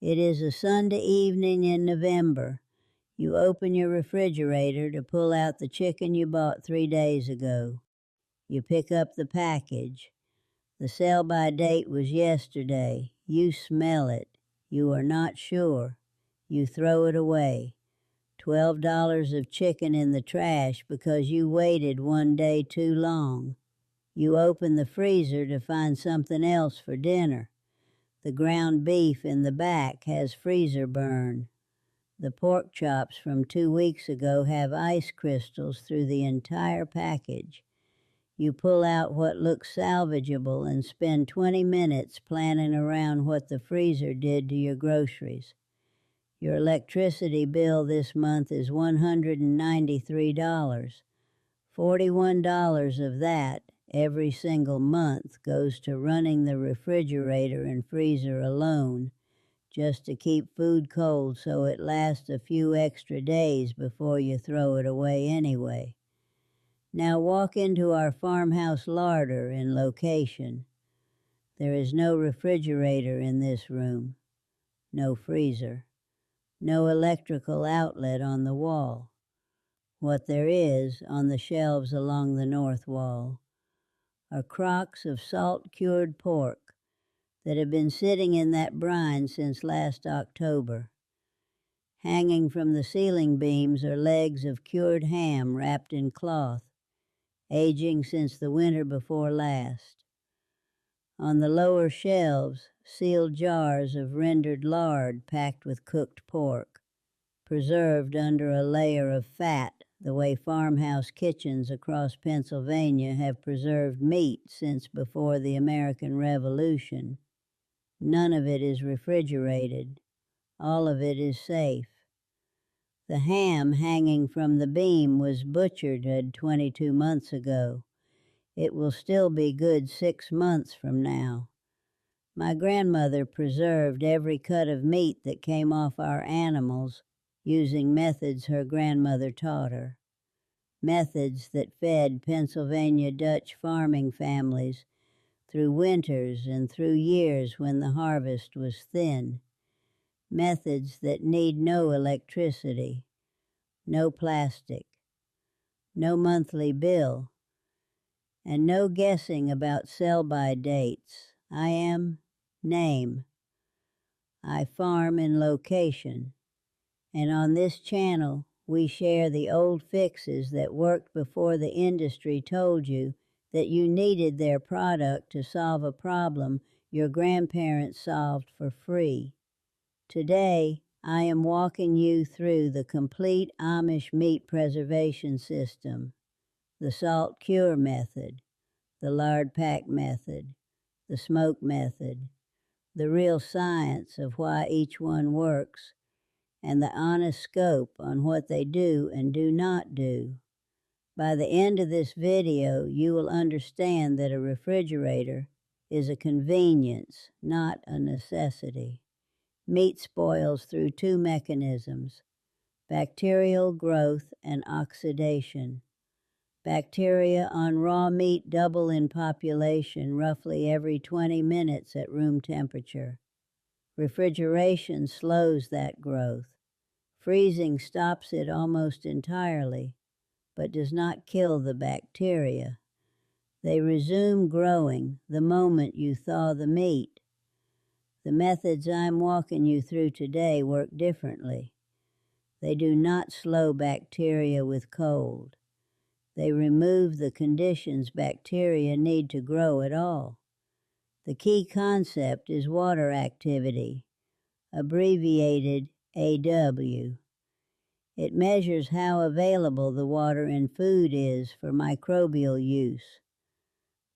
It is a Sunday evening in November. You open your refrigerator to pull out the chicken you bought 3 days ago. You pick up the package. The sell-by date was yesterday. You smell it. You are not sure. You throw it away. $12 of chicken in the trash because you waited 1 day too long. You open the freezer to find something else for dinner. The ground beef in the back has freezer burn. The pork chops from 2 weeks ago have ice crystals through the entire package. You pull out what looks salvageable and spend 20 minutes planning around what the freezer did to your groceries. Your electricity bill this month is $193. $41 of that every single month goes to running the refrigerator and freezer alone, just to keep food cold so it lasts a few extra days before you throw it away anyway. Now walk into our farmhouse larder in location. There is no refrigerator in this room, no freezer, no electrical outlet on the wall. What there is on the shelves along the north wall are crocks of salt-cured pork that have been sitting in that brine since last October. Hanging from the ceiling beams are legs of cured ham wrapped in cloth, aging since the winter before last. On the lower shelves, sealed jars of rendered lard packed with cooked pork, preserved under a layer of fat the way farmhouse kitchens across Pennsylvania have preserved meat since before the American Revolution. None of it is refrigerated. All of it is safe. The ham hanging from the beam was butchered 22 months ago. It will still be good 6 months from now. My grandmother preserved every cut of meat that came off our animals using methods her grandmother taught her. Methods that fed Pennsylvania Dutch farming families through winters and through years when the harvest was thin. Methods that need no electricity, no plastic, no monthly bill, and no guessing about sell-by dates. I am name. I farm in location. And on this channel, we share the old fixes that worked before the industry told you that you needed their product to solve a problem your grandparents solved for free. Today, I am walking you through the complete Amish meat preservation system, the salt cure method, the lard pack method, the smoke method, the real science of why each one works, and the honest scope on what they do and do not do. By the end of this video, you will understand that a refrigerator is a convenience, not a necessity. Meat spoils through 2 mechanisms: bacterial growth and oxidation. Bacteria on raw meat double in population roughly every 20 minutes at room temperature. Refrigeration slows that growth. Freezing stops it almost entirely, but does not kill the bacteria. They resume growing the moment you thaw the meat. The methods I'm walking you through today work differently. They do not slow bacteria with cold. They remove the conditions bacteria need to grow at all. The key concept is water activity, abbreviated AW. It measures how available the water in food is for microbial use.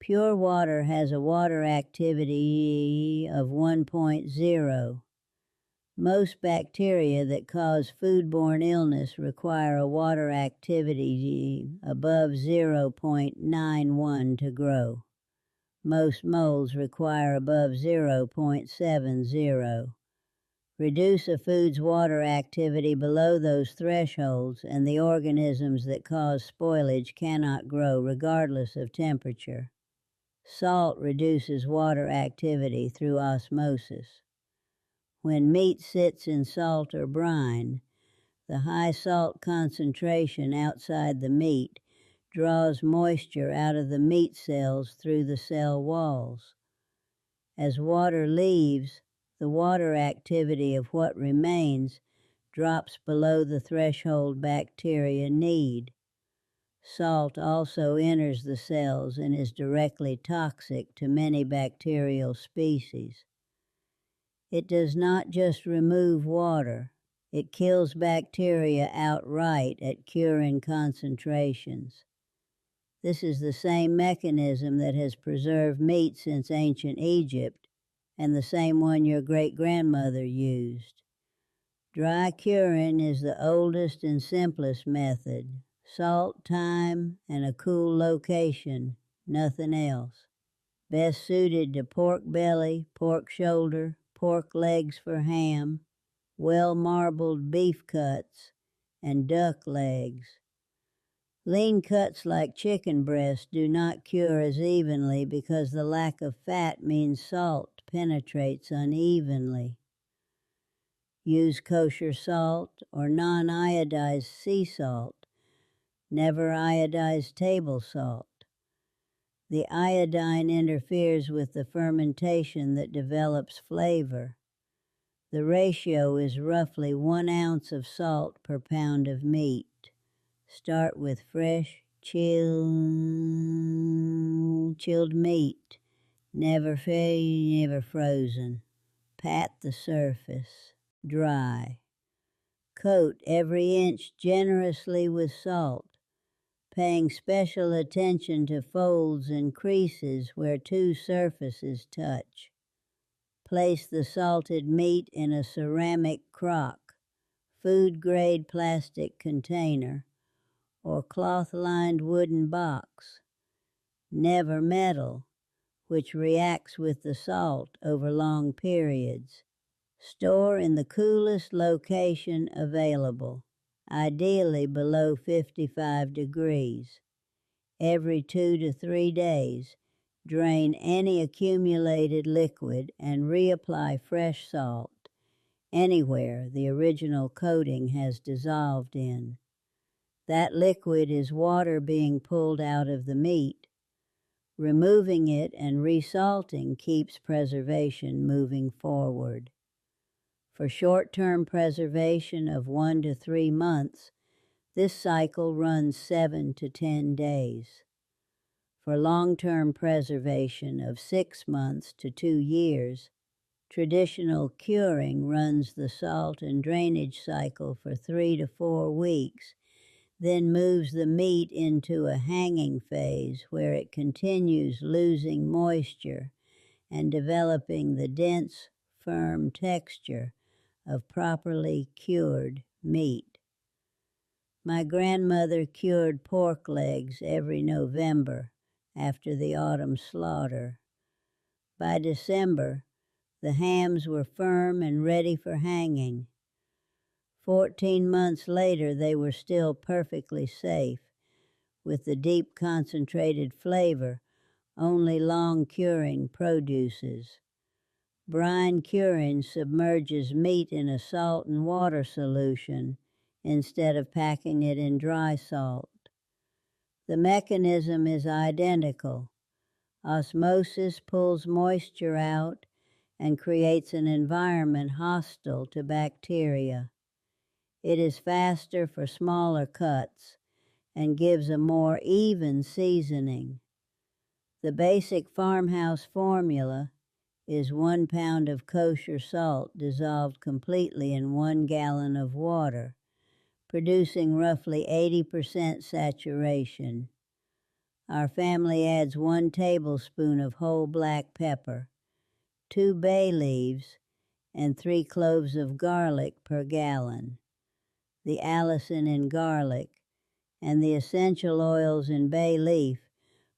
Pure water has a water activity of 1.0. Most bacteria that cause foodborne illness require a water activity above 0.91 to grow. Most molds require above 0.70. Reduce a food's water activity below those thresholds, and the organisms that cause spoilage cannot grow regardless of temperature. Salt reduces water activity through osmosis. When meat sits in salt or brine, the high salt concentration outside the meat draws moisture out of the meat cells through the cell walls. As water leaves, the water activity of what remains drops below the threshold bacteria need. Salt also enters the cells and is directly toxic to many bacterial species. It does not just remove water, it kills bacteria outright at curing concentrations. This is the same mechanism that has preserved meat since ancient Egypt, and the same one your great-grandmother used. Dry curing is the oldest and simplest method. Salt, time, and a cool location, nothing else. Best suited to pork belly, pork shoulder, pork legs for ham, well-marbled beef cuts, and duck legs. Lean cuts like chicken breast do not cure as evenly because the lack of fat means salt penetrates unevenly. Use kosher salt or non-iodized sea salt, never iodized table salt. The iodine interferes with the fermentation that develops flavor. The ratio is roughly 1 ounce of salt per pound of meat. Start with fresh, chilled meat, never frozen. Pat the surface, dry. Coat every inch generously with salt, paying special attention to folds and creases where two surfaces touch. Place the salted meat in a ceramic crock, food-grade plastic container, or cloth-lined wooden box. Never metal, which reacts with the salt over long periods. Store in the coolest location available, ideally below 55 degrees. Every 2 to 3 days, drain any accumulated liquid and reapply fresh salt anywhere the original coating has dissolved in. That liquid is water being pulled out of the meat. Removing it and resalting keeps preservation moving forward. For short-term preservation of 1 to 3 months, this cycle runs 7 to 10 days. For long-term preservation of 6 months to 2 years, traditional curing runs the salt and drainage cycle for 3 to 4 weeks, then moves the meat into a hanging phase where it continues losing moisture and developing the dense, firm texture of properly cured meat. My grandmother cured pork legs every November after the autumn slaughter. By December, the hams were firm and ready for hanging. 14 months later, they were still perfectly safe, with the deep concentrated flavor only long curing produces. Brine curing submerges meat in a salt and water solution instead of packing it in dry salt. The mechanism is identical. Osmosis pulls moisture out and creates an environment hostile to bacteria. It is faster for smaller cuts and gives a more even seasoning. The basic farmhouse formula is 1 pound of kosher salt dissolved completely in 1 gallon of water, producing roughly 80% saturation. Our family adds 1 tablespoon of whole black pepper, 2 bay leaves, and 3 cloves of garlic per gallon. The allicin in garlic and the essential oils in bay leaf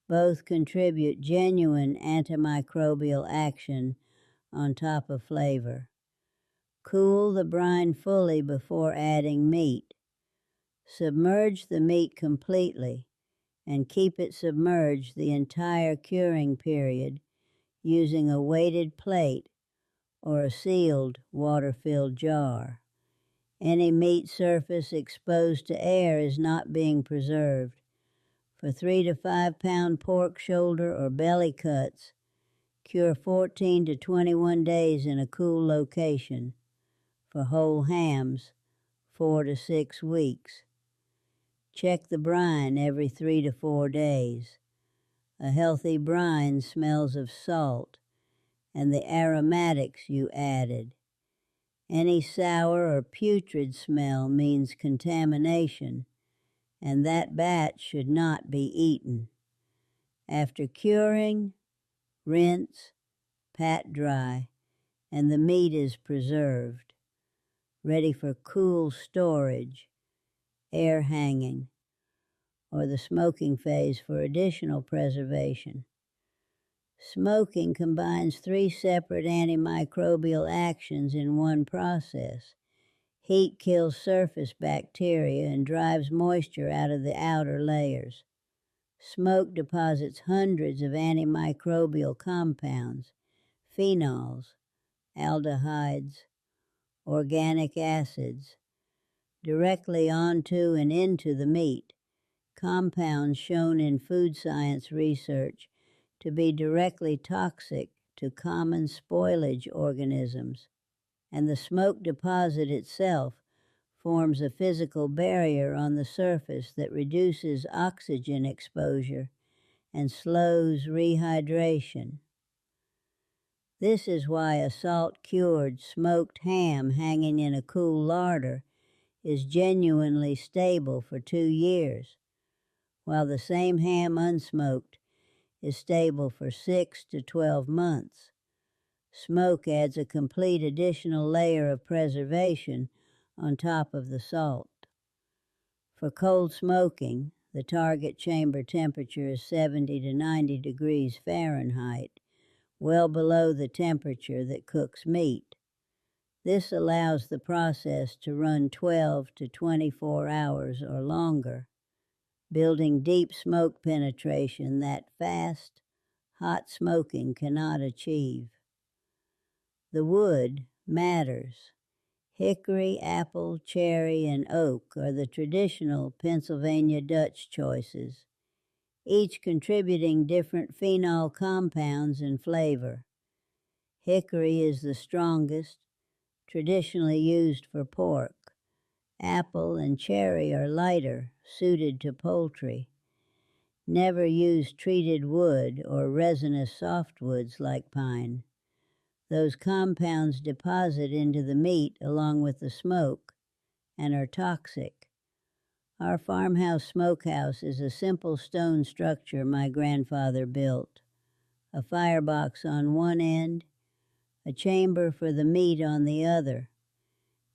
both contribute genuine antimicrobial action on top of flavor. Cool the brine fully before adding meat. Submerge the meat completely and keep it submerged the entire curing period using a weighted plate or a sealed, water-filled jar. Any meat surface exposed to air is not being preserved. For 3 to 5 pound pork shoulder or belly cuts, cure 14 to 21 days in a cool location. For whole hams, 4 to 6 weeks. Check the brine every 3 to 4 days. A healthy brine smells of salt and the aromatics you added. Any sour or putrid smell means contamination, and that batch should not be eaten. After curing, rinse, pat dry, and the meat is preserved, ready for cool storage, air hanging, or the smoking phase for additional preservation. Smoking combines 3 separate antimicrobial actions in one process. Heat kills surface bacteria and drives moisture out of the outer layers. Smoke deposits hundreds of antimicrobial compounds, phenols, aldehydes, organic acids, directly onto and into the meat, compounds shown in food science research to be directly toxic to common spoilage organisms, and the smoke deposit itself forms a physical barrier on the surface that reduces oxygen exposure and slows rehydration. This is why a salt-cured smoked ham hanging in a cool larder is genuinely stable for 2 years, while the same ham unsmoked is stable for 6 to 12 months. Smoke adds a complete additional layer of preservation on top of the salt. For cold smoking, the target chamber temperature is 70 to 90 degrees Fahrenheit, well below the temperature that cooks meat. This allows the process to run 12 to 24 hours or longer, building deep smoke penetration that fast, hot smoking cannot achieve. The wood matters. Hickory, apple, cherry, and oak are the traditional Pennsylvania Dutch choices, each contributing different phenol compounds and flavor. Hickory is the strongest, traditionally used for pork. Apple and cherry are lighter, suited to poultry. Never use treated wood or resinous softwoods like pine. Those compounds deposit into the meat along with the smoke and are toxic. Our farmhouse smokehouse is a simple stone structure my grandfather built. A firebox on one end, a chamber for the meat on the other,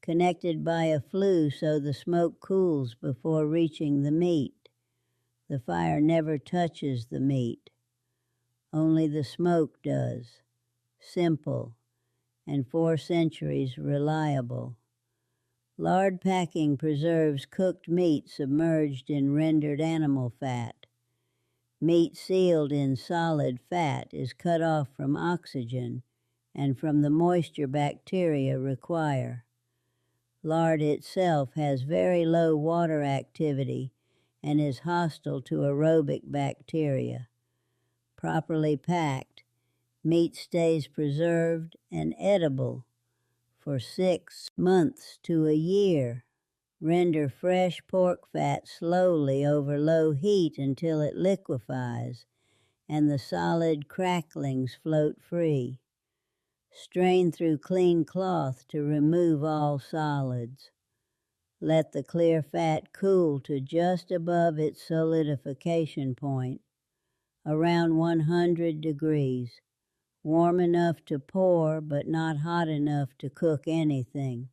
connected by a flue so the smoke cools before reaching the meat. The fire never touches the meat. Only the smoke does. Simple, and 4 centuries reliable. Lard packing preserves cooked meat submerged in rendered animal fat. Meat sealed in solid fat is cut off from oxygen and from the moisture bacteria require. Lard itself has very low water activity and is hostile to aerobic bacteria. Properly packed, meat stays preserved and edible for 6 months to a year. Render fresh pork fat slowly over low heat until it liquefies and the solid cracklings float free. Strain through clean cloth to remove all solids. Let the clear fat cool to just above its solidification point, around 100 degrees, warm enough to pour but not hot enough to cook anything.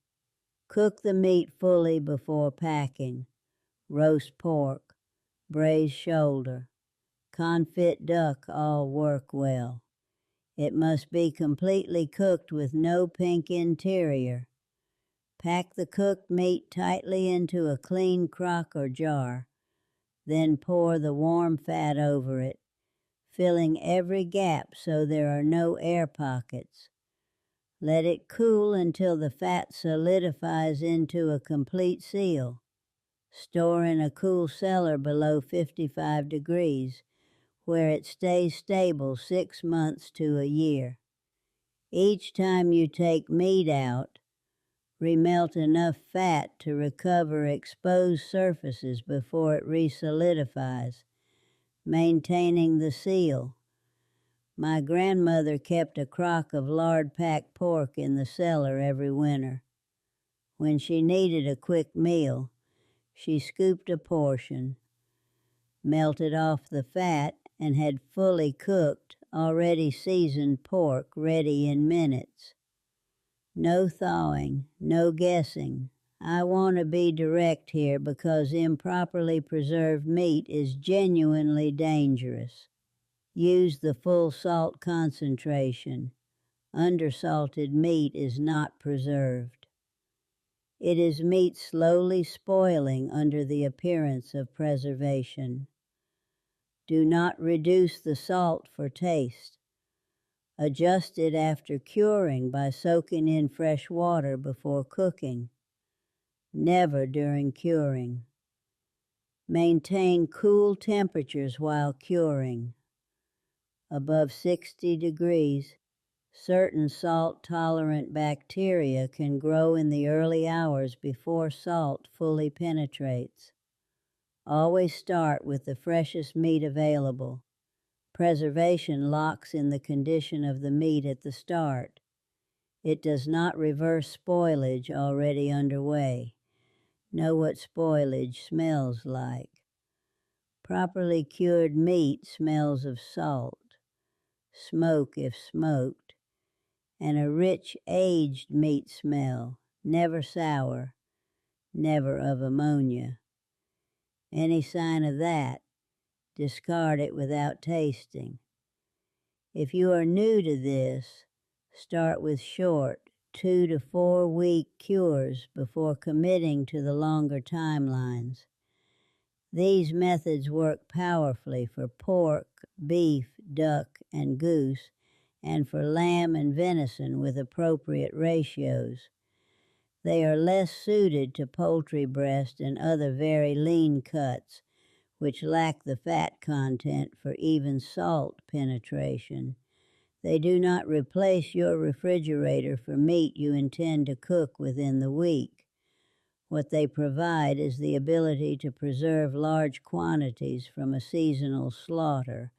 Cook the meat fully before packing. Roast pork, braised shoulder, confit duck all work well. It must be completely cooked with no pink interior. Pack the cooked meat tightly into a clean crock or jar, then pour the warm fat over it, filling every gap so there are no air pockets. Let it cool until the fat solidifies into a complete seal. Store in a cool cellar below 55 degrees, where it stays stable 6 months to a year. Each time you take meat out, remelt enough fat to recover exposed surfaces before it resolidifies, maintaining the seal. My grandmother kept a crock of lard-packed pork in the cellar every winter. When she needed a quick meal, she scooped a portion, melted off the fat, and had fully cooked, already seasoned pork ready in minutes. No thawing, no guessing. I want to be direct here because improperly preserved meat is genuinely dangerous. Use the full salt concentration. Undersalted meat is not preserved. It is meat slowly spoiling under the appearance of preservation. Do not reduce the salt for taste. Adjust it after curing by soaking in fresh water before cooking. Never during curing. Maintain cool temperatures while curing. Above 60 degrees, certain salt-tolerant bacteria can grow in the early hours before salt fully penetrates. Always start with the freshest meat available. Preservation locks in the condition of the meat at the start. It does not reverse spoilage already underway. Know what spoilage smells like. Properly cured meat smells of salt, smoke if smoked, and a rich aged meat smell, never sour, never of ammonia. Any sign of that, discard it without tasting. If you are new to this, start with short 2 to 4 week cures before committing to the longer timelines. These methods work powerfully for pork, beef, duck, and goose, and for lamb and venison with appropriate ratios. They are less suited to poultry breast and other very lean cuts, which lack the fat content for even salt penetration. They do not replace your refrigerator for meat you intend to cook within the week. What they provide is the ability to preserve large quantities from a seasonal slaughter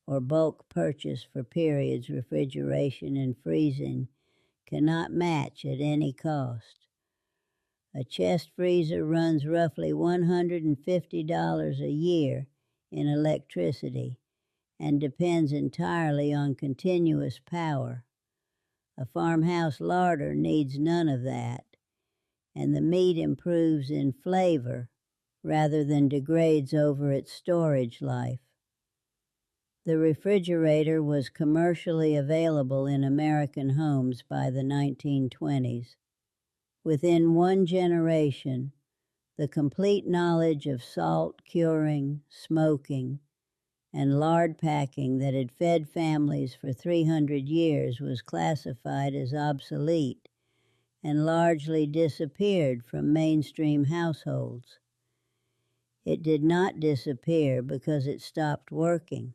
or bulk purchase for periods refrigeration and freezing cannot match at any cost. A chest freezer runs roughly $150 a year in electricity and depends entirely on continuous power. A farmhouse larder needs none of that, and the meat improves in flavor rather than degrades over its storage life. The refrigerator was commercially available in American homes by the 1920s. Within one generation, the complete knowledge of salt curing, smoking, and lard packing that had fed families for 300 years was classified as obsolete and largely disappeared from mainstream households. It did not disappear because it stopped working.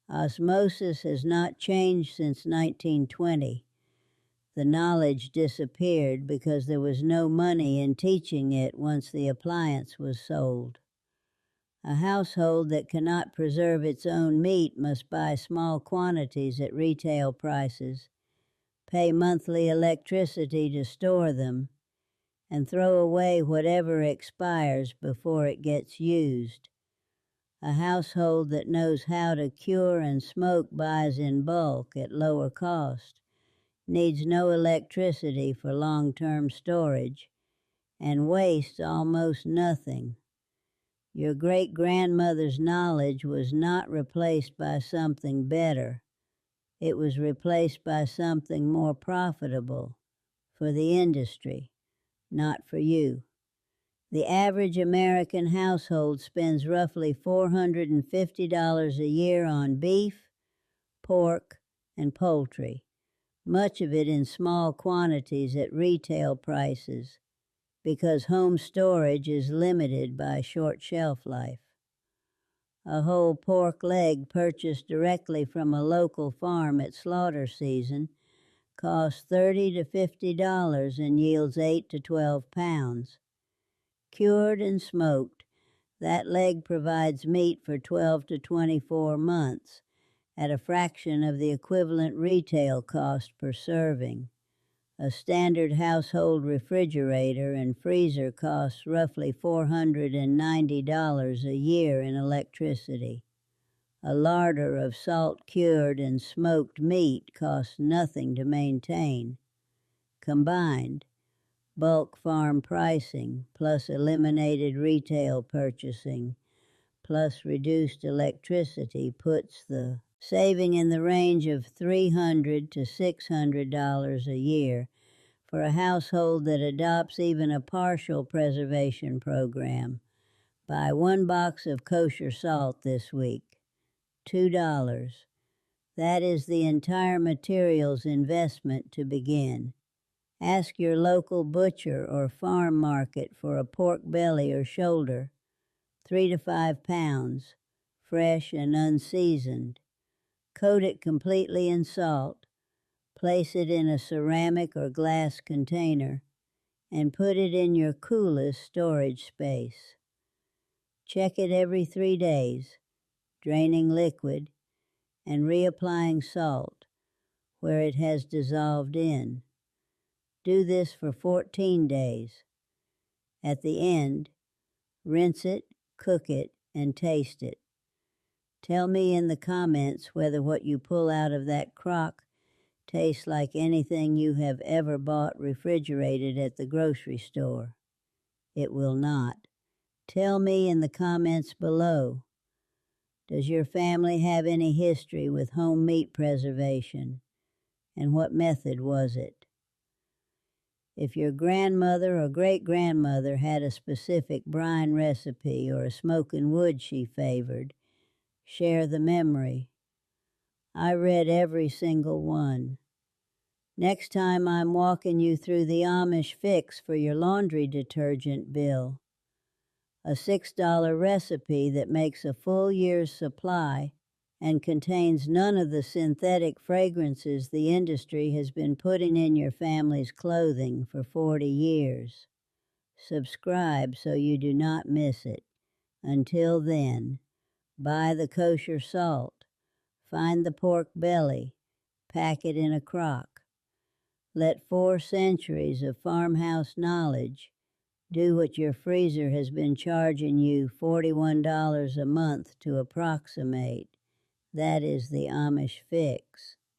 Osmosis has not changed since 1920. The knowledge disappeared because there was no money in teaching it once the appliance was sold. A household that cannot preserve its own meat must buy small quantities at retail prices, pay monthly electricity to store them, and throw away whatever expires before it gets used. A household that knows how to cure and smoke buys in bulk at lower cost, needs no electricity for long-term storage, and wastes almost nothing. Your great-grandmother's knowledge was not replaced by something better. It was replaced by something more profitable for the industry, not for you. The average American household spends roughly $450 a year on beef, pork, and poultry, much of it in small quantities at retail prices because home storage is limited by short shelf life. A whole pork leg purchased directly from a local farm at slaughter season costs $30 to $50 and yields 8 to 12 pounds. Cured and smoked, that leg provides meat for 12 to 24 months at a fraction of the equivalent retail cost per serving. A standard household refrigerator and freezer costs roughly $490 a year in electricity. A larder of salt-cured and smoked meat costs nothing to maintain. Combined, bulk farm pricing plus eliminated retail purchasing plus reduced electricity puts the saving in the range of $300 to $600 a year for a household that adopts even a partial preservation program. Buy 1 box of kosher salt this week, $2. That is the entire materials investment to begin. Ask your local butcher or farm market for a pork belly or shoulder, 3 to 5 pounds, fresh and unseasoned. Coat it completely in salt, place it in a ceramic or glass container, and put it in your coolest storage space. Check it every 3 days, draining liquid and reapplying salt where it has dissolved in. Do this for 14 days. At the end, rinse it, cook it, and taste it. Tell me in the comments whether what you pull out of that crock tastes like anything you have ever bought refrigerated at the grocery store. It will not. Tell me in the comments below. Does your family have any history with home meat preservation? And what method was it? If your grandmother or great-grandmother had a specific brine recipe or a smoking wood she favored, share the memory. I read every single one. Next time I'm walking you through the Amish fix for your laundry detergent bill. A $6 recipe that makes a full year's supply and contains none of the synthetic fragrances the industry has been putting in your family's clothing for 40 years. Subscribe so you do not miss it. Until then, buy the kosher salt, find the pork belly, pack it in a crock. Let 4 centuries of farmhouse knowledge do what your freezer has been charging you $41 a month to approximate. That is the Amish fix.